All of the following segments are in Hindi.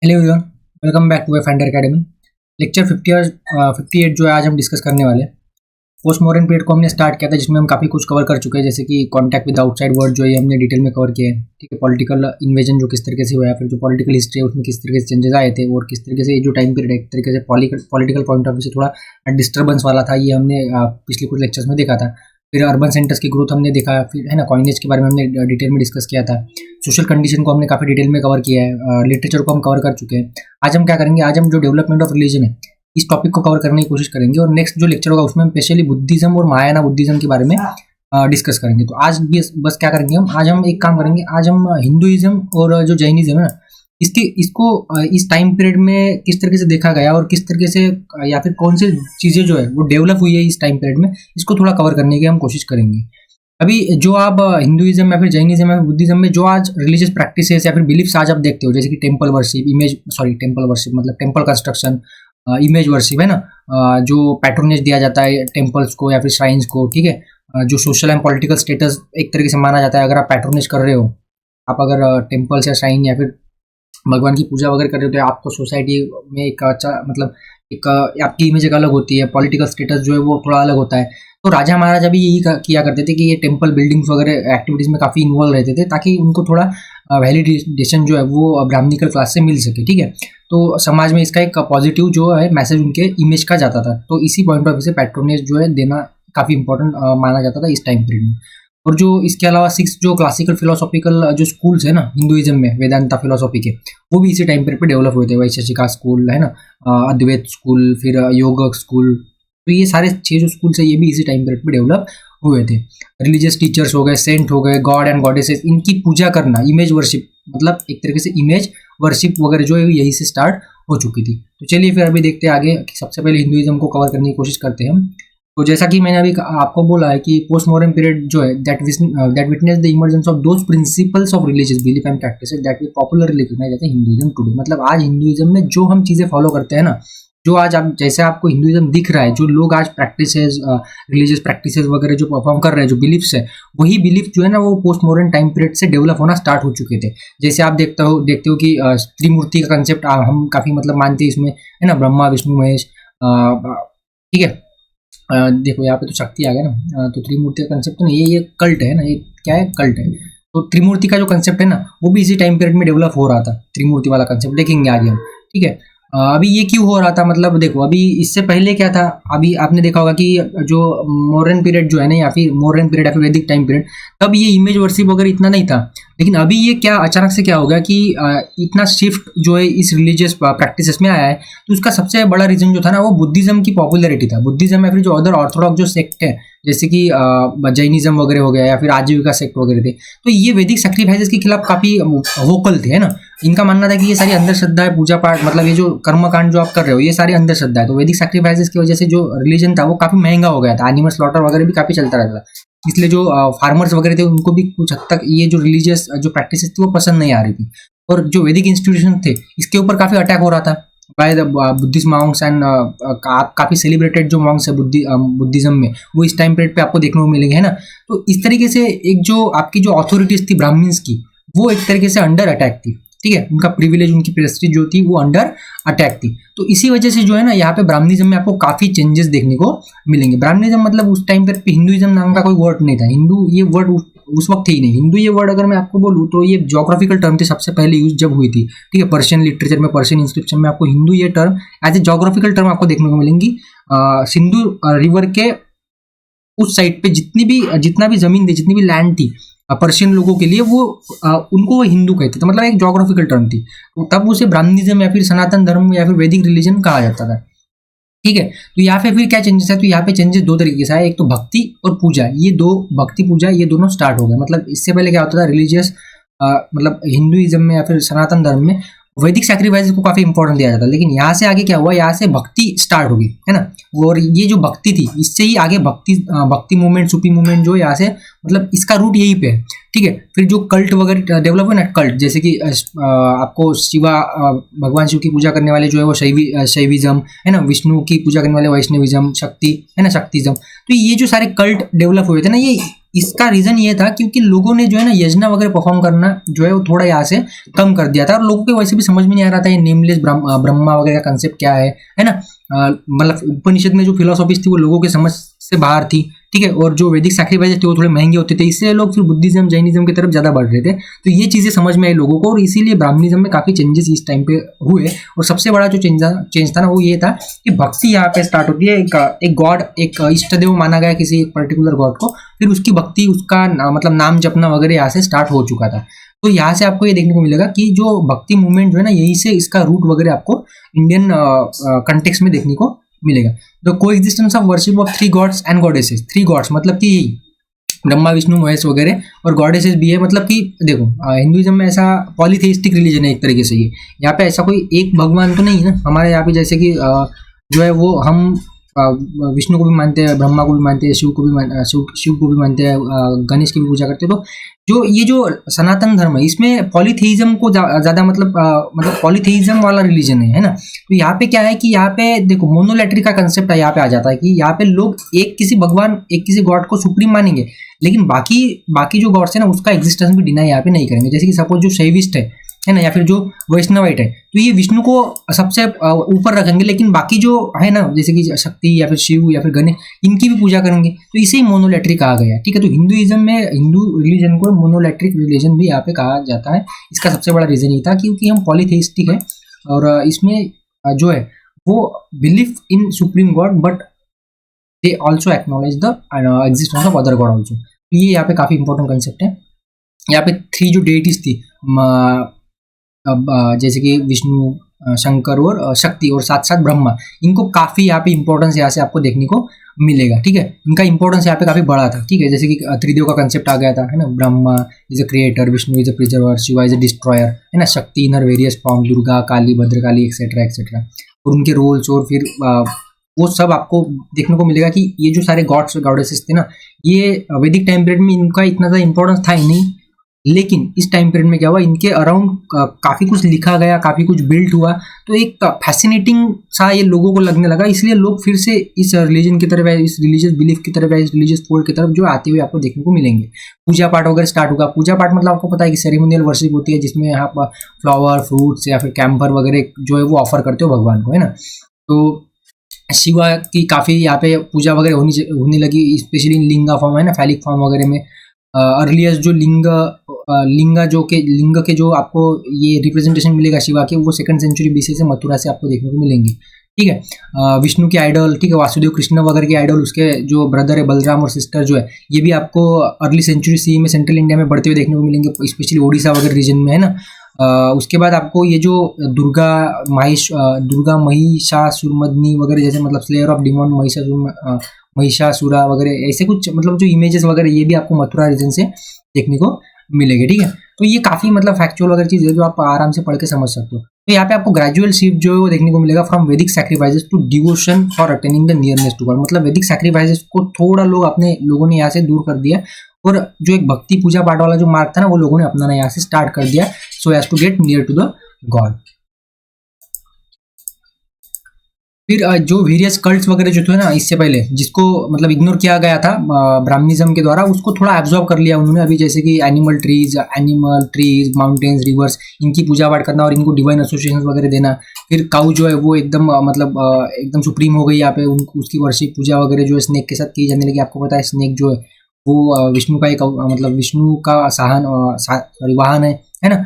Hello everyone, welcome back to Finder Academy. Lecture 58 जो है आज हम डिस्कस करने वाले हैं। पोस्ट मॉडर्न पीरियड को हमने स्टार्ट किया था, जिसमें हम काफ़ी कुछ कवर कर चुके हैं, जैसे कि कॉन्टैक्ट विद आउटसाइड वर्ल्ड जो है हमने डिटेल में कवर किया है। ठीक है, पॉलिटिकल इन्वेजन जो किस तरीके से हुआ है, फिर जो पॉलिटिकल हिस्ट्री है उसमें किस तरीके से चेंजेस आए थे, और किस तरीके से ये जो टाइम पीरियड है एक तरीके से पॉलिटिकल पॉइंट ऑफ व्यू से थोड़ा डिस्टर्बेंस वाला था, ये हमने पिछले कुछ लेक्चर्स में देखा था। फिर अर्बन सेंटर्स की ग्रोथ हमने देखा, फिर है ना कॉइनेज के बारे में हमने डिटेल में डिस्कस किया था। सोशल कंडीशन को हमने काफ़ी डिटेल में कवर किया है, लिटरेचर को हम कवर कर चुके हैं। आज हम क्या करेंगे, आज हम जो डेवलपमेंट ऑफ रिलीजन है इस टॉपिक को कवर करने की कोशिश करेंगे, और नेक्स्ट जो लेक्चर होगा उसमें हम स्पेशली बुद्धिज्म और महायाना बुद्धिज्म के बारे में डिस्कस करेंगे। तो आज भी बस क्या करेंगे आज हम एक काम करेंगे, आज हम हिंदुइज्म और जो जैनिज्म है ना इस टाइम पीरियड में किस तरीके से देखा गया और किस तरीके से या फिर कौन सी चीज़ें जो है वो डेवलप हुई है इस टाइम पीरियड में, इसको थोड़ा कवर करने की हम कोशिश करेंगे। अभी जो आप हिंदुइज्म या फिर जैनिज्म या बुद्धिज्म में जो आज रिलीजियस प्रैक्टिसेस या फिर बिलीफ्स आज आप देखते हो, जैसे कि टेम्पल वर्शिप मतलब टेम्पल कंस्ट्रक्शन, इमेज वर्शिप है ना, जो पैट्रोनेज दिया जाता है टेम्पल्स को या फिर श्राइन्स को। ठीक है, जो सोशल एंड पॉलिटिकल स्टेटस एक तरीके से माना जाता है, अगर आप पैट्रोनेज कर रहे हो, आप अगर टेम्पल्स या श्राइन या फिर भगवान की पूजा वगैरह कर रहे हो, तो आपको सोसाइटी में एक अच्छा मतलब एक आपकी इमेज एक अलग होती है, पॉलिटिकल स्टेटस जो है वो थोड़ा अलग होता है। तो राजा महाराजा भी यही किया करते थे कि ये टेम्पल बिल्डिंग्स वगैरह एक्टिविटीज़ में काफ़ी इन्वॉल्व रहते थे, ताकि उनको थोड़ा वैलिडेशन जो है वो ब्राह्मणिकल क्लास से मिल सके। ठीक है, तो समाज में इसका एक पॉजिटिव जो है मैसेज उनके इमेज का जाता था। तो इसी पॉइंट ऑफ व्यू से पैट्रोनेज जो है देना काफ़ी इंपॉर्टेंट माना जाता था इस टाइम पीरियड में। और जो इसके अलावा 6 जो क्लासिकल फिलोसॉफिकल जो स्कूल्स है ना हिंदुइज्म में, वेदांता फिलोसॉफी के, वो भी इसी टाइम पीरियड पे डेवलप हुए थे। वैशेषिका स्कूल है ना, अद्वैत स्कूल, फिर योग स्कूल, तो ये सारे 6 जो स्कूल्स है ये भी इसी टाइम पीरियड पे डेवलप हुए थे। रिलीजियस टीचर्स हो गए, सेंट हो गए, गॉड एंड गॉडेसेस, इनकी पूजा करना, इमेज वर्शिप मतलब एक तरीके से इमेज वर्शिप वगैरह जो है यही से स्टार्ट हो चुकी थी। तो चलिए फिर अभी देखते हैं आगे, सबसे पहले हिंदुइज्म को कवर करने की कोशिश करते हैं हम। तो जैसा कि मैंने अभी आपको बोला है कि पोस्ट मॉडर्न पीरियड जो है that witness the emergence of those principles of religious belief and practices that we popularly recognise as Hinduism today. मतलब आज हिंदुइज्म में जो हम चीज़ें फॉलो करते हैं ना, जो आज आप जैसे आपको हिंदुइज्म दिख रहा है, जो लोग आज प्रैक्टिसेस रिलीजियस प्रैक्टिसेस वगैरह जो परफॉर्म कर रहे हैं, जो बिलीफ्स है, वही बिलीफ जो है ना वो पोस्ट मॉडर्न टाइम पीरियड से डेवलप होना स्टार्ट हो चुके थे। जैसे आप देखते हो कि त्रिमूर्ति का कंसेप्ट हम काफ़ी मतलब मानते हैं इसमें, है ना, ब्रह्मा विष्णु महेश। ठीक है, देखो यहाँ पे तो शक्ति आ गया ना, तो त्रिमूर्ति का कंसेप्ट तो नहीं, ये कल्ट है ना, ये क्या है, कल्ट है। तो त्रिमूर्ति का जो कंसेप्ट है ना वो भी इसी टाइम पीरियड में डेवलप हो रहा था, त्रिमूर्ति वाला कंसेप्ट देखेंगे आगे हम। ठीक है, अभी ये क्यों हो रहा था, मतलब देखो अभी इससे पहले क्या था, अभी आपने देखा होगा कि जो मॉडर्न पीरियड जो है ना, या फिर मॉडर्न पीरियड या फिर वैदिक टाइम पीरियड, तब ये इमेज वर्शिप वगैरह इतना नहीं था। लेकिन अभी ये क्या अचानक से क्या हो गया कि इतना शिफ्ट जो है इस रिलीजियस प्रैक्टिसेस में आया है। तो उसका सबसे बड़ा रीजन जो था ना वो बुद्धिज्म की पॉपुलैरिटी था। बुद्धिज्म या फिर जो अदर ऑर्थोडॉक्स जो सेक्ट है, जैसे कि जैनिज्म वगैरह हो गया या फिर आजीविका सेक्ट वगैरह थे, तो ये वैदिक सैक्रिफाइसेस के खिलाफ काफ़ी वोकल थे, है ना। इनका मानना था कि ये सारी अंधश्रद्धा है, पूजा पाठ मतलब ये जो कर्मकांड जो आप कर रहे हो ये सारी अंधश्रद्धा है। तो वैदिक सैक्रिफाइसेस की वजह से जो रिलीजन था वो काफ़ी महंगा हो गया था, एनिमल स्लॉटर वगैरह भी काफ़ी चलता रहता था। इसलिए जो फार्मर्स वगैरह थे उनको भी कुछ हद तक ये जो रिलीजियस जो प्रैक्टिसेस थी वो पसंद नहीं आ रही थी, और जो वैदिक इंस्टीट्यूशन थे इसके ऊपर काफ़ी अटैक हो रहा था by the Buddhist Monks and काफ़ी सेलिब्रेटेड जो मॉन्क्स है बुद्धिज्म में, वो इस टाइम पीरियड पे आपको देखने को मिलेंगे, है ना। तो इस तरीके से एक जो आपकी जो अथॉरिटीज थी ब्राह्मण्स की, वो एक तरीके से अंडर अटैक थी। ठीक है, उनका प्रिविलेज, उनकी प्रेस्टीज जो थी वो अंडर अटैक थी। तो इसी वजह से जो है ना यहाँ पे ब्राह्मणिज्म में आपको काफ़ी चेंजेस देखने को मिलेंगे। ब्राह्मणिज्म मतलब उस टाइम पर हिंदुइज्म नाम का कोई वर्ड नहीं था, हिंदू ये वर्ड उस वक्त थे ही नहीं। हिंदू ये वर्ड अगर मैं आपको बोलूँ तो ये ज्योग्राफिकल टर्म थी, सबसे पहले यूज जब हुई थी। ठीक है, पर्शियन लिटरेचर में, पर्शियन इंस्क्रिप्शन में आपको हिंदू ये term as a geographical term आपको देखने को मिलेंगी। सिंधु रिवर के उस साइड पे जितना भी जमीन थी, जितनी भी लैंड थी पर्शियन लोगों के लिए, वो उनको वो हिंदू कहते थे, मतलब एक ज्योग्राफिकल टर्म थी। तो तब उसे ब्राह्मणिज्म या फिर सनातन धर्म या फिर वैदिक रिलीजन कहा जाता था। ठीक है, तो यहाँ पे फिर क्या चेंजेस है, तो यहाँ पे चेंजेस दो तरीके से आए, एक तो भक्ति और पूजा, ये दो भक्ति पूजा ये दोनों स्टार्ट हो गए। मतलब इससे पहले क्या होता था, रिलीजियस मतलब हिंदुइज्म में या फिर सनातन धर्म में वैदिक सैक्रिफाइस को काफ़ी इंपॉर्टेंट दिया जाता है। लेकिन यहाँ से आगे क्या हुआ, यहाँ से भक्ति स्टार्ट होगी, है ना। और ये जो भक्ति थी इससे ही आगे भक्ति मूवमेंट, सूफी मूवमेंट जो यहाँ से मतलब इसका रूट यहीं पे है। ठीक है, फिर जो कल्ट वगैरह डेवलप हुए ना, कल्ट जैसे कि आपको शिवा भगवान शिव की पूजा करने वाले जो है वो शैविज्म, है ना, विष्णु की पूजा करने वाले वैष्णविज्म, शक्ति है ना, शक्तिज्म। तो ये जो सारे कल्ट डेवलप हुए थे ना, ये इसका रीजन ये था क्योंकि लोगों ने जो है ना यज्ञ वगैरह परफॉर्म करना जो है वो थोड़ा यहाँ से कम कर दिया था, और लोगों को वैसे भी समझ में नहीं आ रहा था ये नेमलेस ब्रह्मा वगैरह का कंसेप्ट क्या है ना। मतलब उपनिषद में जो फिलोसॉफीज थी वो लोगों के समझ से बाहर थी, ठीक है, और जो वैदिक सैक्रिफाइस थे वो थोड़े महंगे होते थे, इसलिए लोग फिर बुद्धिज्म जैनिज्म की तरफ ज्यादा बढ़ रहे थे। तो ये चीजें समझ में आई लोगों को, और इसीलिए ब्राह्मणिज्म में काफी चेंजेस इस टाइम पे हुए। और सबसे बड़ा जो चेंज था ना वो ये था कि भक्ति यहाँ पे स्टार्ट होती है। एक गॉड, एक इष्ट देव माना गया किसी एक पर्टिकुलर गॉड को, फिर उसकी भक्ति, उसका मतलब नाम जपना वगैरह यहाँ से स्टार्ट हो चुका था। तो यहाँ से आपको ये देखने को मिलेगा कि जो भक्ति मूवमेंट जो है ना यही से इसका रूट वगैरह आपको इंडियन कंटेक्स्ट में देखने को मिलेगा। The coexistence of worship of 3 gods and goddesses, 3 gods मतलब कि ब्रह्मा विष्णु महेश वगैरह, और गॉडेसेस भी है। मतलब कि देखो हिंदुइज्म में ऐसा पॉलीथेइस्टिक रिलीजन है एक तरीके से, ये यहाँ पे ऐसा कोई एक भगवान तो नहीं है ना हमारे यहाँ पे, जैसे कि जो है वो हम विष्णु को भी मानते हैं, ब्रह्मा को भी मानते हैं, शिव को भी मानते हैं, गणेश की भी पूजा करते हैं। तो जो सनातन धर्म है इसमें पॉलीथेइज्म को ज्यादा मतलब पॉलीथेइज्म वाला रिलीजन है ना। तो यहाँ पे क्या है कि यहाँ पे देखो मोनोलैट्री का कंसेप्ट यहाँ पे आ जाता है कि यहाँ पे लोग एक किसी गॉड को सुप्रीम मानेंगे, लेकिन बाकी जो गॉड्स है ना उसका एग्जिस्टेंस भी डिनाई यहाँ पे नहीं करेंगे। जैसे कि सपोज जो शैविस्ट है ना, या फिर जो वैष्णवाइट है, तो ये विष्णु को सबसे ऊपर रखेंगे, लेकिन बाकी जो है ना जैसे कि शक्ति या फिर शिव या फिर गणेश, इनकी भी पूजा करेंगे। तो इसे ही मोनोलैट्रिक कहा गया है, ठीक है। तो हिंदुइज्म में हिंदू रिलीजन को मोनोलैट्रिक रिलीजन भी यहाँ पे कहा जाता है। इसका सबसे बड़ा रीजन ये था क्योंकि हम पॉलीथेइस्टिक है, और इसमें जो है वो belief in supreme God, but they also acknowledge the existence of other God also. तो ये यहाँ पे काफी इंपॉर्टेंट कंसेप्ट है। यहाँ पे 3 जो डेइटीज थी, जैसे कि विष्णु, शंकर और शक्ति, और साथ साथ ब्रह्मा, इनको काफी यहाँ पे इंपॉर्टेंस यहाँ से आपको देखने को मिलेगा, ठीक है। इनका इंपॉर्टेंस यहाँ पे काफी बड़ा था, ठीक है। जैसे कि त्रिदेव का कंसेप्ट आ गया था, है ना। Brahma is a creator, Vishnu is a preserver, Shiva is a destroyer, है ना। शक्ति इन हर वेरियस फॉर्म, दुर्गा, काली, भद्रकाली एक्सेट्रा एक्सेट्रा, और उनके रोल्स, और फिर वो सब आपको देखने को मिलेगा कि ये जो सारे गॉड्स गॉडेसेस थे ना, ये वैदिक टाइम पीरियड में इनका इतना ज़्यादा इंपॉर्टेंस था ही नहीं, लेकिन इस टाइम पीरियड में क्या हुआ, इनके अराउंड काफी कुछ लिखा गया, काफी कुछ बिल्ड हुआ। तो एक फैसिनेटिंग सा ये लोगों को लगने लगा, इसलिए लोग फिर से इस रिलीजन की तरफ, इस रिलीजियस बिलीफ की तरफ, इस रिलीजियस फोल्ड की तरफ जो आते हुए आपको देखने को मिलेंगे। पूजा पाठ वगैरह स्टार्ट होगा। पूजा पाठ मतलब आपको पता है कि सेरेमोनियल वर्शिप होती है, जिसमें आप फ्लावर, फ्रूट्स या फिर कैम्पर वगैरह जो है वो ऑफर करते हो भगवान को, है ना। तो शिवा की काफी यहाँ पे पूजा वगैरह होने लगी, स्पेशली लिंगा फॉर्म, है ना, फैलिक फॉर्म वगैरह में। अर्लियस्ट जो लिंग के जो आपको ये रिप्रेजेंटेशन मिलेगा शिवा के, वो 2nd सेंचुरी बीसी से मथुरा से आपको देखने को मिलेंगे, ठीक है। विष्णु के आइडल, ठीक है, वासुदेव कृष्ण वगैरह के आइडल, उसके जो ब्रदर है बलराम और सिस्टर जो है, ये भी आपको अर्ली सेंचुरी सी में सेंट्रल इंडिया में बढ़ते हुए देखने को मिलेंगे, स्पेशली ओडिशा वगैरह रीजन में, है ना। उसके बाद आपको ये जो दुर्गा महिषासुरमर्दिनी वगैरह, जैसे मतलब स्लेयर ऑफ डिमॉन महिषासुरा वगैरह, ऐसे कुछ मतलब जो इमेजेस वगैरह, ये भी आपको मथुरा रीजन से देखने को मिलेंगे, ठीक है। तो ये काफी मतलब फैक्चुअल वगैरह चीज है जो आप आराम से पढ़ के समझ सकते हो। तो यहाँ पे आपको ग्रेजुअल शिफ्ट जो है वो देखने को मिलेगा from Vedic sacrifices to devotion for attaining the nearness to god. मतलब वैदिक सैक्रिफाइसेस को थोड़ा लोगों ने यहाँ से दूर कर दिया, और जो एक भक्ति पूजा पाठ वाला जो मार्ग था ना वो लोगों ने अपनाना यहाँ से स्टार्ट कर दिया, so as to get near to the god. फिर जो वेरियस कल्ट्स वगैरह जो थे ना इससे पहले, जिसको मतलब इग्नोर किया गया था ब्राह्मणिज्म के द्वारा, उसको थोड़ा एब्जॉर्ब कर लिया उन्होंने अभी। जैसे कि एनिमल ट्रीज, माउंटेन्स, रिवर्स, इनकी पूजा पाठ करना और इनको डिवाइन एसोसिएशन वगैरह देना। फिर काऊ जो है वो एकदम मतलब एकदम सुप्रीम हो गई यहाँ पे, उसकी वर्शिप पूजा वगैरह जो है स्नेक के साथ की जाने लगी। आपको पता है स्नेक जो है वो विष्णु का एक मतलब विष्णु का वाहन है ना।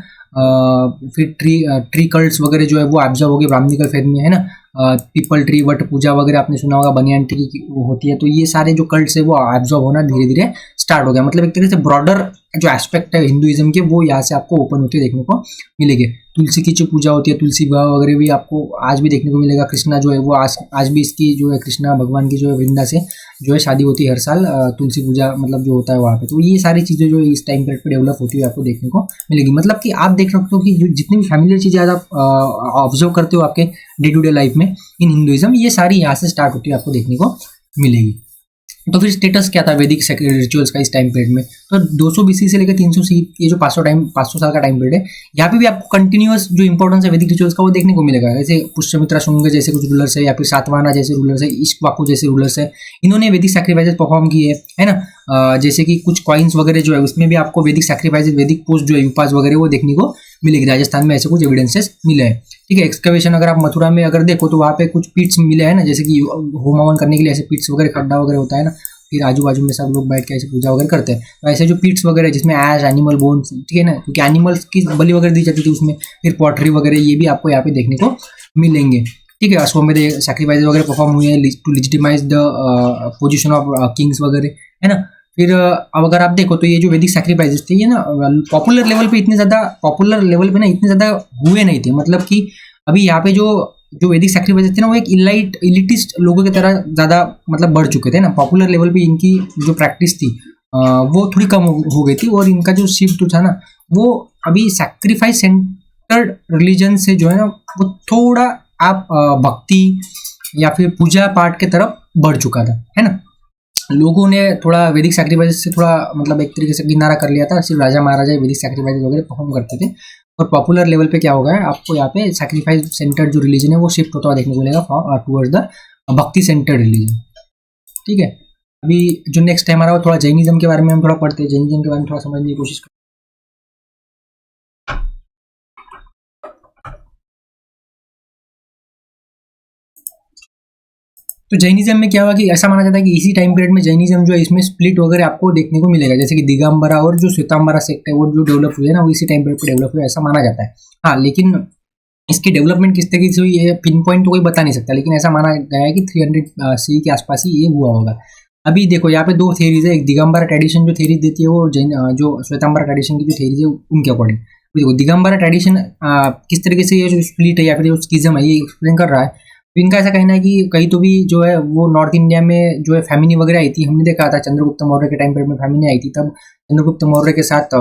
फिर ट्री कल्ट्स वगैरह जो है वो एब्जॉर्ब हो गए ब्राह्मणिकल फेथ में, है ना। पीपल ट्री, वट पूजा वगैरह आपने सुना होगा, बनियान ट्री की होती है। तो ये सारे जो कल्ट्स है वो एब्जॉर्ब होना धीरे धीरे स्टार्ट हो गया। मतलब एक तरह से ब्रॉडर जो एस्पेक्ट है हिंदुइज्म के, वो यहाँ से आपको ओपन होते देखने को मिलेंगे। तुलसी की जो पूजा होती है, तुलसी विवाह वगैरह भी आपको आज भी देखने को मिलेगा। कृष्णा जो है वो आज भी इसकी जो है कृष्णा भगवान की जो है वृंदा से जो है शादी होती है हर साल, तुलसी पूजा मतलब जो होता है वहाँ पे। तो ये सारी चीज़ें जो इस टाइम पीरियड पे डेवलप होती है आपको देखने को मिलेगी। मतलब कि आप देख सकते हो कि जो जितनी भी फैमिलियर चीज़ें आप ऑब्जर्व करते हो आपके डे टू डे लाइफ में इन हिंदुइज्म, ये सारी यहाँ से स्टार्ट होती है आपको देखने को मिलेगी। तो फिर स्टेटस क्या था वैदिक रिचुअल्स का इस टाइम पीरियड में? तो 200 BC से लेकर 300 सी, ये जो 500 साल का टाइम पीरियड है, यहाँ पे भी आपको कंटिन्यूअस जो इंपॉर्टेंस है वैदिक रिचुअल्स का वो देखने को मिलेगा। जैसे पुष्यमित्रा शुंग जैसे कुछ रूलर्स है, या फिर सातवाहना जैसे रूलर्स है, इश्कवाकु जैसे रूलर्स है, इन्होंने वैदिक सैक्रिफाइसेस परफॉर्म किए है ना। जैसे कि कुछ कॉइन्स वगैरह जो है उसमें भी आपको वैदिक सैक्रिफाइसेस, वैदिक पोस्ट जो है उपास वगैरह वो देखने को मिलेगी। राजस्थान में ऐसे कुछ एविडेंसेस मिले हैं। ठीक है, एक्सकवेशन अगर आप मथुरा में अगर देखो तो वहाँ पे कुछ पिट्स मिले हैं ना, जैसे कि होम हवन करने के लिए ऐसे पिट्स वगैरह, खड्डा वगैरह होता है ना, फिर आजू बाजू में सब लोग बैठ के ऐसे पूजा वगैरह करते हैं। तो ऐसे जो पिट्स वगैरह जिसमें एश, एनिमल बोन्स, ठीक है ना, क्योंकि एनिमल्स की बलि वगैरह दी जाती थी उसमें, फिर पॉटरी वगैरह ये भी आपको यहाँ पे देखने को मिलेंगे। ठीक है, अश्वमेध सैक्रिफाइस वगैरह परफॉर्म हुए हैं to legitimise the position of kings वगैरह, है ना। फिर अब अगर आप देखो तो ये जो वैदिक सैक्रिफाइसेस थे ये ना पॉपुलर लेवल पे इतने ज़्यादा हुए नहीं थे। मतलब कि अभी यहाँ पे जो वैदिक सैक्रिफाइसेस थे ना वो एक इलिटिस्ट लोगों की तरह ज़्यादा मतलब बढ़ चुके थे ना। पॉपुलर लेवल पे इनकी जो प्रैक्टिस थी वो थोड़ी कम हो गई थी, और इनका जो शिफ्ट था ना वो अभी सैक्रिफाइस सेंटर्ड रिलीजन से जो है ना वो थोड़ा आप भक्ति या फिर पूजा पाठ के तरफ बढ़ चुका था, है ना। लोगों ने थोड़ा वैदिक सैक्रिफाइस से थोड़ा मतलब एक तरीके से किनारा कर लिया था। सिर्फ राजा महाराजा वैदिक सैक्रिफाइस वगैरह परफॉर्म करते थे, और पॉपुलर लेवल पे क्या होगा आपको यहाँ पे सैक्रिफाइस सेंटर्ड जो रिलीजन है वो शिफ्ट होता हुआ देखने को मिलेगा टुवर्ड्स द भक्ति सेंटर्ड रिलीजन। ठीक है, अभी जो नेक्स्ट टाइम आ रहा है थोड़ा जैनिज्म के बारे में हम थोड़ा पढ़ते हैं, जैनिज्म के बारे में थोड़ा समझने की कोशिश करते हैं। तो जैनिज्म में क्या हुआ कि ऐसा माना जाता है कि इसी टाइम पीरियड में जैनिज्म जो है इसमें स्प्लिट वगैरह आपको देखने को मिलेगा, जैसे कि दिगंबरा और जो श्वेतांबरा सेक्ट है वो जो डेवलप हुए ना वो इसी टाइम पीरियड पर डेवलप हुआ, ऐसा माना जाता है। हाँ, लेकिन इसकी डेवलपमेंट किस तरीके से हुई है पिन पॉइंट तो कोई बता नहीं सकता, लेकिन ऐसा माना गया है कि 300 सी के आसपास ही ये हुआ होगा। अभी देखो यहाँ पे दो थेरीज है, एक दिगंबरा ट्रेडिशन जो थेरी देती है वो जो श्वेतांबरा ट्रेडिशन की जो थेरीज है उनके अकॉर्डिंग। देखो दिगंबरा ट्रेडिशन किस तरीके से ये जो स्प्लिट है या फिर जो स्किज्म है ये एक्सप्लेन कर रहा है। तो इनका ऐसा कहना है कि कहीं तो भी जो है वो नॉर्थ इंडिया में जो है फैमिनी वगैरह आई थी, हमने देखा था चंद्रगुप्त मौर्य के टाइम पर में फैमिनी आई थी, तब चंद्रगुप्त मौर्य के साथ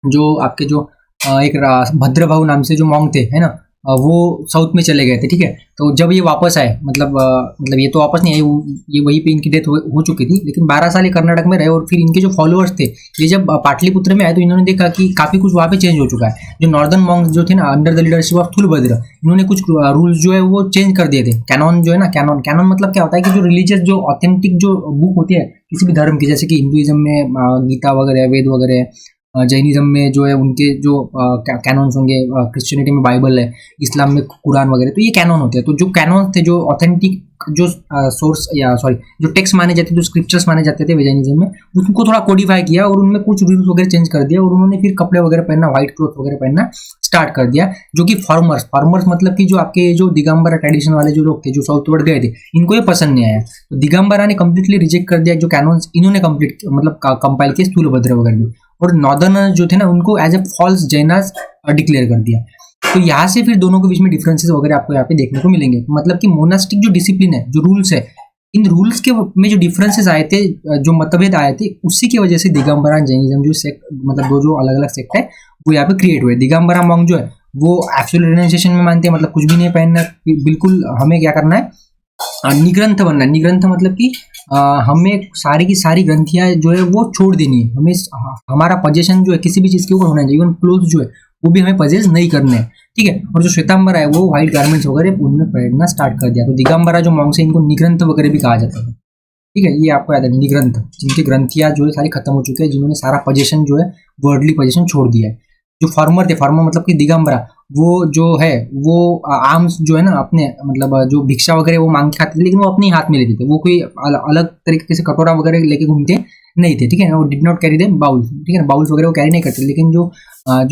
जो आपके जो एक भद्रभाव नाम से जो मॉन्क थे, है ना, वो साउथ में चले गए थे। ठीक है, तो जब ये वापस आए मतलब ये तो वापस नहीं आए, ये वहीं पे इनकी डेथ हो चुकी थी, लेकिन 12 साल ये कर्नाटक में रहे, और फिर इनके जो फॉलोअर्स थे ये जब पाटलिपुत्र में आए तो इन्होंने देखा कि काफ़ी कुछ वहाँ पे चेंज हो चुका है। जो नॉर्दर्न मॉन्क्स जो थे ना अंडर द लीडरशिप ऑफ थुलभद्र, इन्होंने कुछ रूल्स जो है वो चेंज कर दिए थे। कैनॉन जो है ना, कैनॉन मतलब क्या होता है कि जो रिलीजियस जो ऑथेंटिक जो बुक होती है किसी भी धर्म की, जैसे कि हिंदुइज्म में गीता वगैरह, वेद वगैरह, जैनिज्म में जो है उनके जो कैनॉन्स होंगे, क्रिश्चियनिटी में बाइबल है, इस्लाम में कुरान वगैरह, तो ये कैनॉन होते हैं। तो जो कैनॉन थे जो ऑथेंटिक जो सोर्स या सॉरी जो टेक्स्ट माने जाते थे, जो स्क्रिप्चर्स माने जाते थे जैनिज्म में, उनको थोड़ा कोडिफाई किया और उनमें कुछ रूल्स वगैरह चेंज कर दिया, और उन्होंने फिर कपड़े वगैरह पहनना, व्हाइट क्लॉथ वगैरह पहनना स्टार्ट कर दिया, जो कि फार्मर्स मतलब कि जो आपके जो दिगंबरा ट्रेडिशन वाले जो लोग थे जो साउथवर्ड गए थे इनको ये पसंद नहीं आया। तो दिगंबरा ने कंप्लीटली रिजेक्ट कर दिया जो कैनॉन्स इन्होंने कंप्लीट मतलब कंपाइल किए स्थूलभद्र वगैरह, और नॉर्दर्नर जो थे ना उनको as a false Jains declare कर दिया। तो यहाँ से फिर दोनों के बीच में डिफरेंसेस वगैरह आपको यहाँ पे देखने को मिलेंगे। मतलब कि मोनास्टिक जो डिसिप्लिन है, जो रूल्स है, इन रूल्स के में जो डिफरेंसेस आए थे, जो मतभेद आए थे, उसी की वजह से दिगंबरा जैनिज्म जो सेक्ट मतलब दो जो अलग अलग सेक्ट है वो यहाँ पे क्रिएट हुए। दिगंबरा मॉन्क जो है वो एब्सोल्यूट रिनाउंसिएशन में मानते हैं, मतलब कुछ भी नहीं पहनना, बिल्कुल हमें क्या करना है, निग्रंथ बनना है। निग्रंथ मतलब कि हमें सारी की सारी ग्रंथियां जो है वो छोड़ देनी है, हमें हमारा पजेशन जो है किसी भी चीज़ के ऊपर होना चाहिए, इवन क्लोथ जो है वो भी हमें पजेस नहीं करने हैं। ठीक है, और जो श्वेतांबरा है वो व्हाइट गारमेंट्स वगैरह उनमें पहनना स्टार्ट कर दिया। तो दिगंबरा जो मॉन्क्स है इनको निग्रंथ वगैरह भी कहा जाता है। ठीक है, ये आपको याद है, निग्रंथ जिनकी ग्रंथियां जो है सारी खत्म हो चुकी है, जिन्होंने सारा पजेशन जो है वर्ल्डली पजेशन छोड़ दिया है। जो फार्मर थे, फार्मर मतलब कि दिगंबरा, वो जो है वो आर्म्स जो है ना अपने मतलब जो भिक्षा वगैरह वो मांग के खाते थे, लेकिन वो अपने हाथ में लेते थे, वो कोई अलग तरीके से कटोरा वगैरह लेके घूमते नहीं थे। ठीक है, वो did not carry they bowls. ठीक है ना, बाउल्स वगैरह वो कैरी नहीं करते, लेकिन जो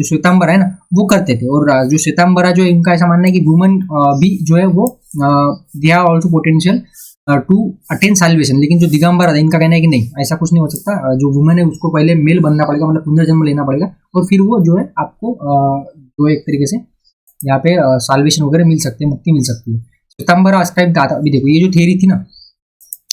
श्वेतांबरा है ना वो करते थे। और जो श्वेतांबरा जो है इनका ऐसा मानना है कि वुमेन भी जो है वो they have also potential to attain salvation, लेकिन जो दिगंबरा था इनका कहना है कि नहीं, ऐसा कुछ नहीं हो सकता। जो वुमेन है उसको पहले मेल बनना पड़ेगा, मतलब पुनर्जन्म लेना पड़ेगा, और फिर वो जो है आपको जो एक तरीके से यहाँ पे साल्वेशन वगैरह मिल सकते हैं, मुक्ति मिल सकती है। श्वेतांबरा अस्क्राइब दाता, अभी देखो ये जो थ्योरी थी ना,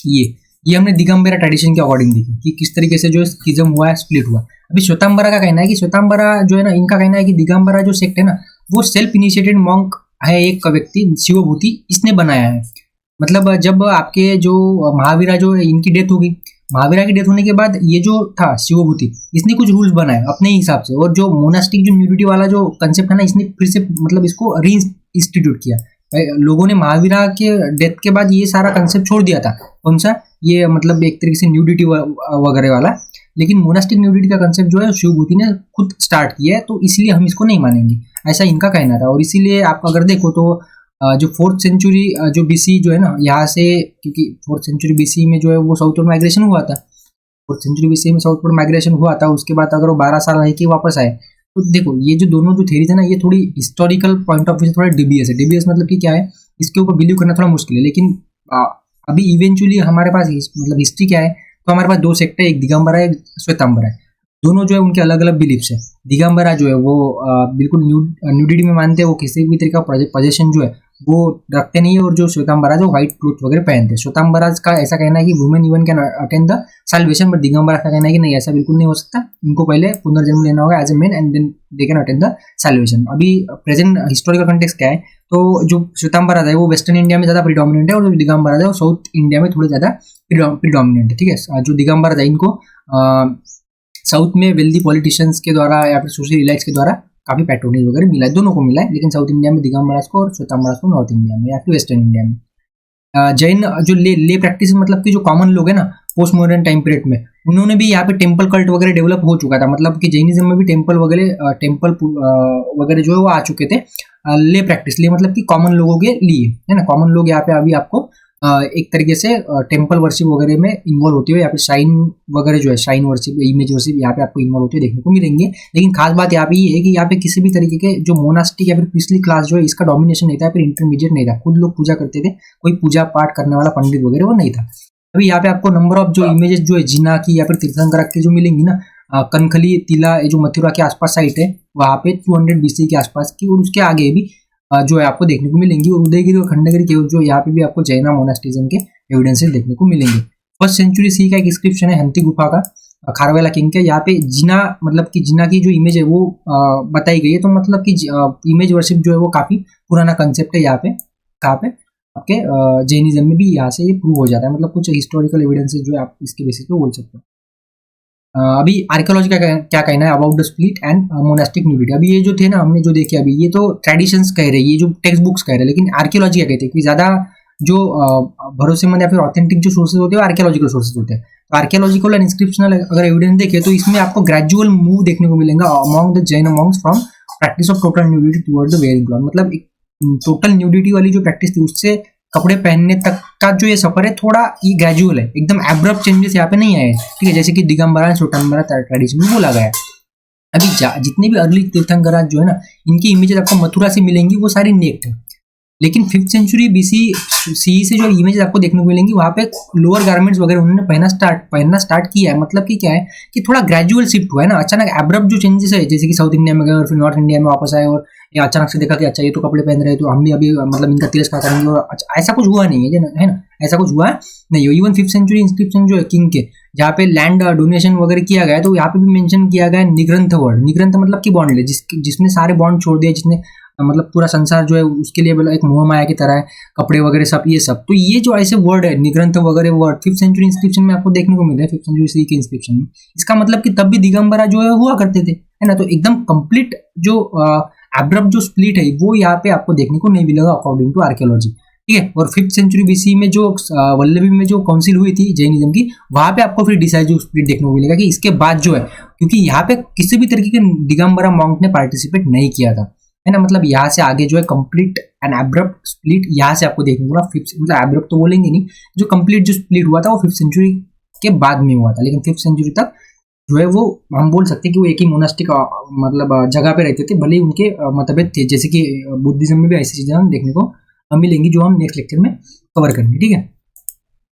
ये हमने दिगंबरा ट्रेडिशन के अकॉर्डिंग देखी कि किस तरीके से जो स्किज्म हुआ है, स्प्लिट हुआ। अभी श्वेतांबरा का कहना है कि श्वेतांबरा जो है ना, इनका कहना है कि दिगंबरा जो सेक्ट है ना वो सेल्फ इनिशिएटेड मॉन्क है, एक व्यक्ति शिवभूति इसने बनाया है। मतलब जब आपके जो महावीरा जो इनकी डेथ हो गई, महावीरा की डेथ होने के बाद ये जो था शिवभूति इसने कुछ रूल्स बनाए अपने हिसाब से, और जो मोनास्टिक जो न्यूडिटी वाला जो कंसेप्ट है ना इसने फिर से मतलब इसको री इंस्टीट्यूट किया। लोगों ने महावीरा के डेथ के बाद ये सारा कंसेप्ट छोड़ दिया था। कौन सा? ये मतलब एक तरीके से न्यूडिटी वगैरह वाला। लेकिन मोनास्टिक न्यूडिटी का कंसेप्ट जो है शिवभूति ने खुद स्टार्ट किया है, तो इसलिए हम इसको नहीं मानेंगे, ऐसा इनका कहना था। और इसीलिए आप अगर देखो तो जो 4th सेंचुरी जो बीसी जो है ना, यहाँ से, क्योंकि 4th सेंचुरी बीसी में जो है वो साउथवर्ड माइग्रेशन हुआ था, 4th सेंचुरी बीसी में साउथवर्ड माइग्रेशन हुआ था। उसके बाद अगर वो 12 साल रह के वापस आए, तो देखो ये जो दोनों जो थ्योरी थे ना, ये थोड़ी हिस्टोरिकल पॉइंट ऑफ व्यू से थोड़ा डीबीएस है। डीबीएस मतलब कि क्या है, इसके ऊपर बिलीव करना थोड़ा मुश्किल है। लेकिन अभी इवेंचुअली हमारे पास मतलब हिस्ट्री क्या है, तो हमारे पास 2 सेक्ट है, एक दिगंबरा है, एक श्वेतांबरा है। दोनों जो है उनके अलग अलग बिलीफ्स है। दिगंबरा जो है वो बिल्कुल न्यूडिटी में मानते हैं, वो किसी भी तरीका पोजीशन जो है वो रखते नहीं है। और जो श्वेतांबरा जो व्हाइट क्लोथ वगैरह पहनते हैं, श्वेतांबरा का ऐसा कहना है कि women even can attend the salvation, but Digambara का कहना है कि नहीं, ऐसा बिल्कुल नहीं हो सकता, इनको पहले पुनर्जन्म लेना होगा as a man and then they can attend the salvation. अभी प्रेजेंट हिस्टोरिकल कंटेक्स्ट क्या है, तो जो श्वेतांबरा है वो वेस्टर्न इंडिया में ज्यादा प्रिडोमिनेंट है, और जो दिगंबरा है वो साउथ इंडिया में थोड़ा ज्यादा प्रिडोमिनेंट है। ठीक है, जो दिगंबरा है इनको साउथ में वेल्दी पॉलिटिशियंस के द्वारा या फिर सोशल इलाइट्स के द्वारा काफी पैट्रोनेज वगैरह मिला है, दोनों को मिला है। लेकिन साउथ इंडिया में दिगंबरा को और श्वेतांबरा को नॉर्थ इंडिया में या फिर वेस्टर्न इंडिया में। जैन जो ले प्रैक्टिस मतलब कि जो कॉमन लोग है ना पोस्ट मॉडर्न टाइम पीरियड में, उन्होंने भी यहाँ पे टेम्पल कल्ट वगैरह डेवलप हो चुका था। मतलब कि जैनिज्म में भी टेम्पल वगैरह जो है वो आ चुके थे। ले प्रैक्टिस, ले मतलब कि कॉमन लोगों के लिए है ना, कॉमन लोग यहाँ पे अभी आपको एक तरीके से टेम्पल वर्शिप वगैरह में इन्वॉल्व होती है, या फिर शाइन वगैरह जो है, शाइन वर्शिप, इमेज वर्शिप यहाँ पे आपको इन्वॉल्व होते हुए देखने को मिलेंगे। लेकिन खास बात यहाँ पे ये है कि यहाँ पे किसी भी तरीके के जो मोनास्टिक या फिर पिछली क्लास जो है इसका डोमिनेशन नहीं था, फिर इंटरमीडिएट नहीं था, खुद लोग पूजा करते थे, कोई पूजा पाठ करने वाला पंडित वगैरह वो नहीं था। अभी यहाँ पे आपको नंबर ऑफ जो इमेजेस जो है जिना की या फिर तीर्थंकरा की जो मिलेंगी ना, कनखली टीला जो मथुरा के आसपास साइट है वहाँ पे 200 BC के आसपास की, और उसके आगे भी जो है आपको देखने को मिलेंगी। और उदयगिरी और खंडगिरी के जो यहाँ पे भी आपको जैना मोनास्टिज्म के एविडेंसेस देखने को मिलेंगे। 1st सेंचुरी सी का एक इंस्क्रिप्शन है हंती गुफा का, खारवेला किंग के। यहाँ पे जिना मतलब कि जिना की जो इमेज है वो बताई गई है, तो मतलब कि इमेज वर्शिप जो है वो काफी पुराना कंसेप्ट है यहाँ पे। कहाँ पे? आपके जैनिज्म में भी यहाँ से ये प्रूव हो जाता है। मतलब कुछ हिस्टोरिकल एविडेंसेस जो है आप इसके बेसिस पे बोल सकते हो। अभी आर्कियोलॉजी का क्या कहना है about the split and monastic nudity. अभी ये जो थे ना हमने जो देखे अभी, ये तो ट्रेडिशंस कह रहे हैं, ये जो टेक्स्ट बुक्स कह रहे हैं, लेकिन आर्कियोलॉजी क्या कहते हैं कि ज्यादा जो भरोसेमंद या फिर ऑथेंटिक जो सोर्सेज होते हैं आर्कियोलॉजिकल सोर्सेज होते हैं। तो आर्कियोलॉजिकल एंड इंस्क्रिप्शनल अगर एविडेंस देखे तो इसमें आपको ग्रेजुअल मूव देखने को मिलेगा among the Jain Monks from practice of total nudity toward the wearing cloth. मतलब टोटल न्यूडिटी वाली जो प्रैक्टिस थी उससे कपड़े पहनने तक का जो ये सफर है थोड़ा ये ग्रेजुअल है, एकदम एब्रप्ट चेंजेस यहाँ पे नहीं आए। ठीक है, जैसे कि दिगंबरा श्वेतांबरा ट्रेडिशन में बोला गया है। अभी जितने भी अर्ली तीर्थंकरा जो है ना, इनकी इमेजेस आपको मथुरा से मिलेंगी, वो सारी नेक्ड है। लेकिन 5th सेंचुरी बीसी सी से जो इमेजेस आपको देखने को मिलेंगी वहाँ पे लोअर गारमेंट्स वगैरह उन्होंने पहनना स्टार्ट किया है। मतलब कि क्या है कि थोड़ा ग्रेजुअल शिफ्ट हुआ है ना, अचानक एब्रप्ट जो चेंजेस है, जैसे कि साउथ इंडिया में गए और फिर नॉर्थ इंडिया में वापस आए, और या अचानक से देखा कि अच्छा ये तो कपड़े पहन रहे हैं तो हम भी अभी मतलब इनका तिरस्कार करेंगे, और अच्छा ऐसा कुछ हुआ नहीं है ना, ऐसा कुछ हुआ नहीं। इवन 5th सेंचुरी इंस्क्रिप्शन जो है किंग के, जहाँ पे लैंड डोनेशन वगैरह किया गया है, तो यहाँ पे भी मेंशन किया गया है निग्रंथ वर्ड। निग्रंथ मतलब कि बॉन्ड ले, जिसने सारे बॉन्ड छोड़ दिया, जिसने मतलब पूरा संसार जो है उसके लिए एक मोह माया की तरह है, कपड़े वगैरह सब ये सब। तो ये जो ऐसे वर्ड है निग्रंथ वगैरह वर्ड 5th सेंचुरी इंस्क्रिप्शन में आपको देखने को मिल रहा है, 5th सेंचुरी सी के इंस्क्रिप्शन में। इसका मतलब कि तब भी दिगंबरा जो है हुआ करते थे, है ना। तो एकदम कंप्लीट जो एब्रप्ट जो स्प्लिट है वो यहाँ पे आपको देखने को नहीं मिलेगा अकॉर्डिंग टू आर्कियोलॉजी। ठीक है, और 5th सेंचुरी बीसी में जो वल्लभी में जो काउंसिल हुई थी जैनिज्म की, वहां पे आपको फिर डिसाइसिव स्प्लिट देखने को मिलेगा कि इसके बाद जो है, क्योंकि यहाँ पे किसी भी तरीके के दिगंबरा मॉन्क ने पार्टिसिपेट नहीं किया था, है ना। मतलब यहाँ से आगे जो है कंप्लीट एंड एब्रप्ट स्प्लिट यहाँ से आपको देखने को मिला। मतलब एब्रप्ट तो बोलेंगे नहीं, जो कंप्लीट जो स्प्लिट हुआ था वो 5th सेंचुरी के बाद में हुआ था। लेकिन 5th सेंचुरी तक जो है वो हम बोल सकते हैं कि वो एक ही मोनास्टिक मतलब जगह पे रहते थे, भले ही उनके मतभेद थे। जैसे कि बुद्धिज्म में भी ऐसी चीजें हम देखने को मिलेंगी जो हम नेक्स्ट लेक्चर में कवर करेंगे। ठीक है,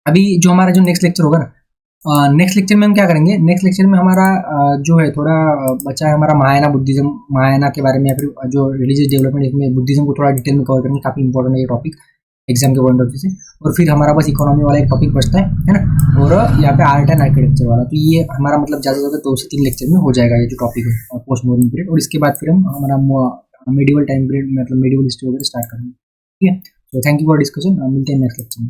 अभी जो हमारा जो नेक्स्ट लेक्चर होगा ना, नेक्स्ट लेक्चर में हम क्या करेंगे, नेक्स्ट लेक्चर में हमारा जो है थोड़ा बचा है हमारा महायाना बुद्धिज्म, महायाना के बारे में, या फिर जो रिलीजियस डेवलपमेंट, इसमें बुद्धिज्म को थोड़ा डिटेल में कवर करेंगे। काफी इंपॉर्टेंट है ये टॉपिक एग्जाम के पॉइंट ऑफ व्यू से। और फिर हमारा बस इकोनॉमी वाला एक टॉपिक बचता है ना, और यहाँ पे आर्ट एंड आर्किटेक्चर वाला। तो ये हमारा मतलब ज़्यादा से ज़्यादा 2 से 3 लेक्चर में हो जाएगा ये जो टॉपिक है पोस्ट मॉडर्न पीरियड। और इसके बाद फिर हम हमारा मेडिवल टाइम पीरियड मतलब मेडिवल हिस्ट्री वगैरह स्टार्ट करेंगे। ठीक है, तो थैंक यू फॉर डिस्कशन, मिलते हैं नेक्स्ट लेक्चर में।